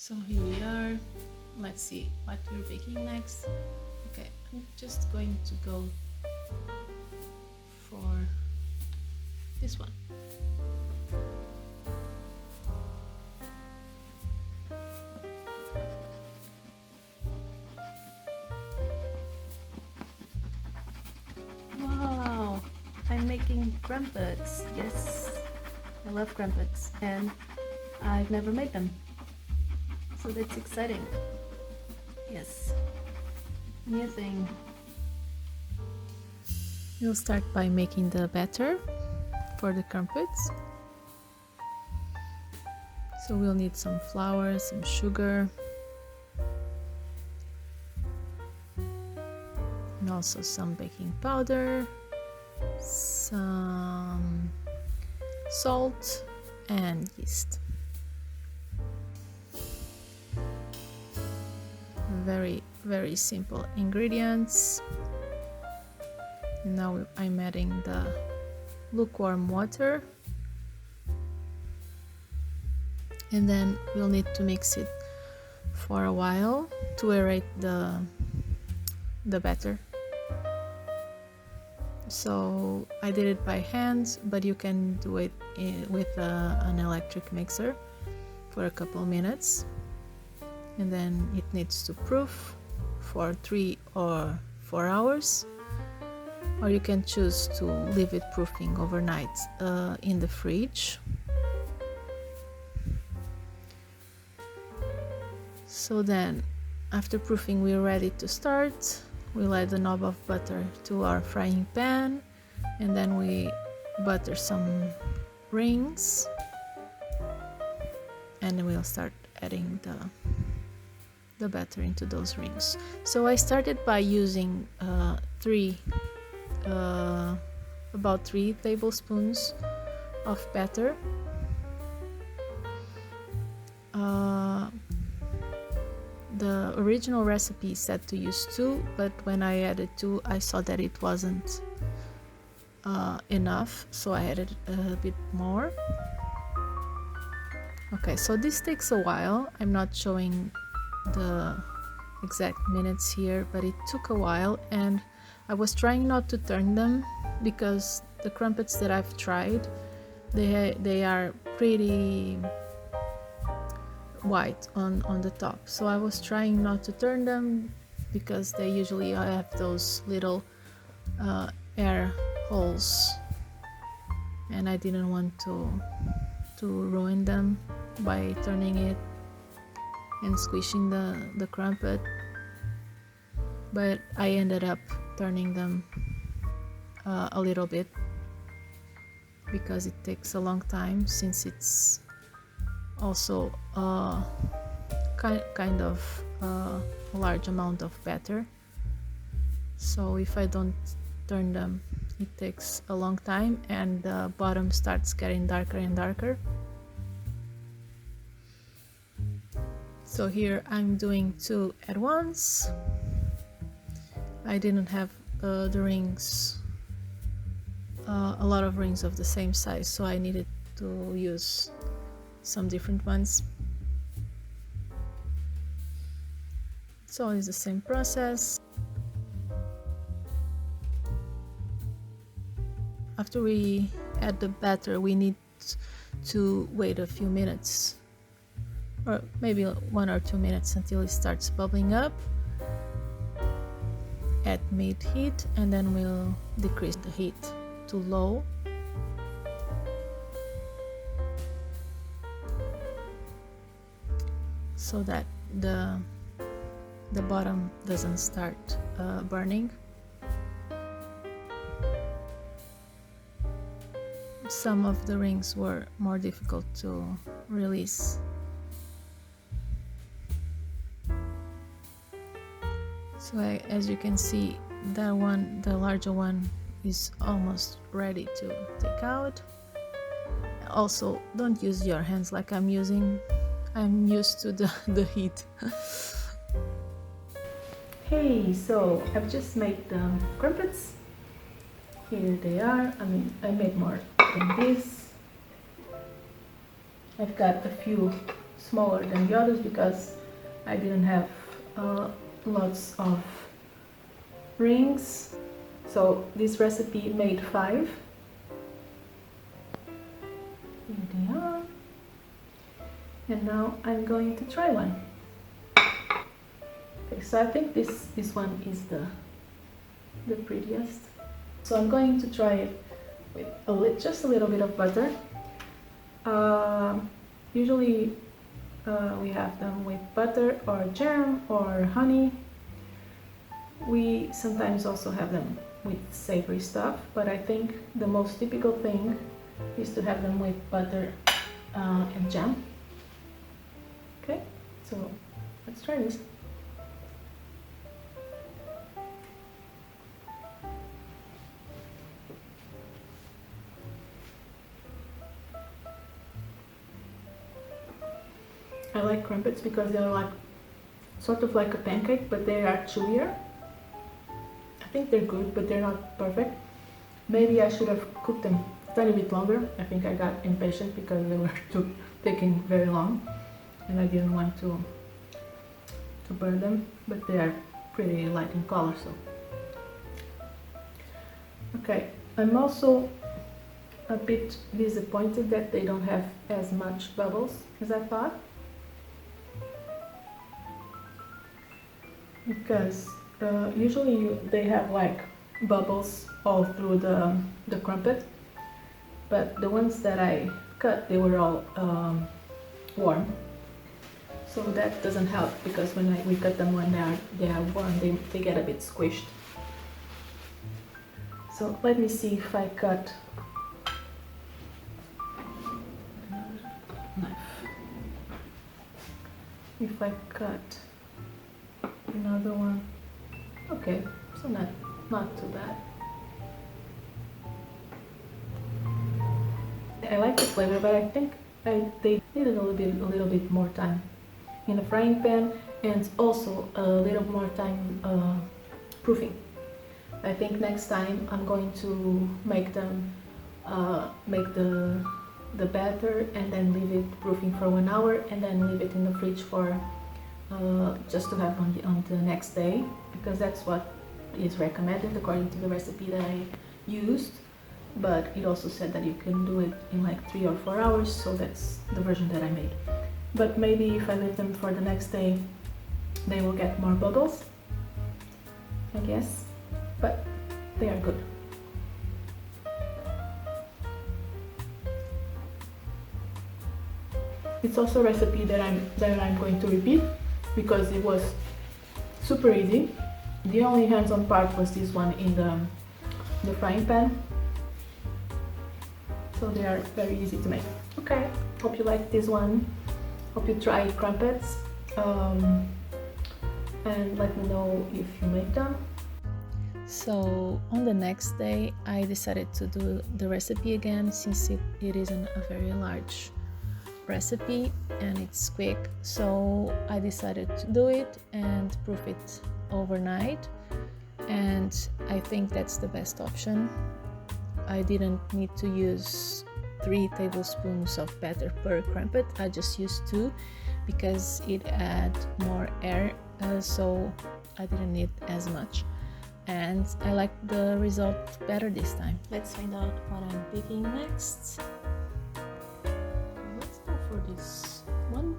So here we are. Let's see what we're baking next. Okay, I'm just going to go for this one. Wow, I'm making crumpets. Yes, I love crumpets and I've never made them. So that's exciting. Yes, new thing. We'll start by making the batter for the crumpets. So we'll need some flour, some sugar, and also some baking powder, some salt and yeast. Very simple ingredients. Now I'm adding the lukewarm water, and then we'll need to mix it for a while to aerate the batter. So I did it by hand, but you can do it with an electric mixer for a couple of minutes, and then it needs to proof for 3 or 4 hours, or you can choose to leave it proofing overnight in the fridge. So then after proofing we're ready to start. We'll add a knob of butter to our frying pan, and then we butter some rings, and we'll start adding the batter into those rings. So I started by using about 3 tablespoons of batter. The original recipe said to use 2, but when I added 2 I saw that it wasn't enough, so I added a bit more. Okay, so this takes a while. I'm not showing the exact minutes here, but it took a while, and I was trying not to turn them because the crumpets that I've tried, they are pretty white on the top, so I was trying not to turn them because they usually have those little air holes, and I didn't want to ruin them by turning it and squishing the crumpet, but I ended up turning them a little bit because it takes a long time, since it's also kind of a large amount of batter. So if I don't turn them, it takes a long time, and the bottom starts getting darker and darker. So here I'm doing 2 at once. I didn't have the rings, a lot of rings of the same size, so I needed to use some different ones. So it's the same process. After we add the batter, we need to wait a few minutes, or maybe 1 or 2 minutes, until it starts bubbling up at mid heat, and then we'll decrease the heat to low. So that the bottom doesn't start burning. Some of the rings were more difficult to release. So as you can see, that one, the larger one, is almost ready to take out. Also, don't use your hands like I'm using. I'm used to the heat. Hey, so I've just made the crumpets. Here they are. I made more than this. I've got a few smaller than the others because I didn't have lots of rings. So this recipe made 5. Here they are. And now I'm going to try one. Okay, so I think this one is the prettiest. So I'm going to try it with just a little bit of butter. Usually we have them with butter or jam or honey. We sometimes also have them with savory stuff, but I think the most typical thing is to have them with butter and jam. Okay, so let's try this. I like crumpets because they're like sort of like a pancake, but they are chewier. I think they're good, but they're not perfect. Maybe I should have cooked them a tiny bit longer. I think I got impatient because they were taking very long, and I didn't want to burn them, but they are pretty light in color. So okay, I'm also a bit disappointed that they don't have as much bubbles as I thought, because usually they have like bubbles all through the crumpet, but the ones that I cut, they were all warm. So that doesn't help because when we cut them when they are warm, they get a bit squished. So let me see if I cut knife. If I cut another one, okay, so not too bad. I like the flavor, but I think they needed a little bit more time in the frying pan, and also a little more time proofing. I think next time I'm going to make them make the batter and then leave it proofing for 1 hour and then leave it in the fridge for just to have on the next day, because that's what is recommended according to the recipe that I used. But it also said that you can do it in like 3 or 4 hours, so that's the version that I made. But maybe if I leave them for the next day, they will get more bubbles, I guess, but they are good. It's also a recipe that I'm going to repeat because it was super easy. The only hands-on part was this one in the frying pan. So they are very easy to make. Okay, hope you like this one. Hope you try crumpets. And let me know if you make them. So on the next day I decided to do the recipe again, since it isn't a very large recipe and it's quick. So I decided to do it and proof it overnight, and I think that's the best option. I didn't need to use 3 tablespoons of batter per crumpet. I just used 2 because it had more air, so I didn't need as much, and I like the result better this time. Let's find out what I'm picking next. Let's go for this one.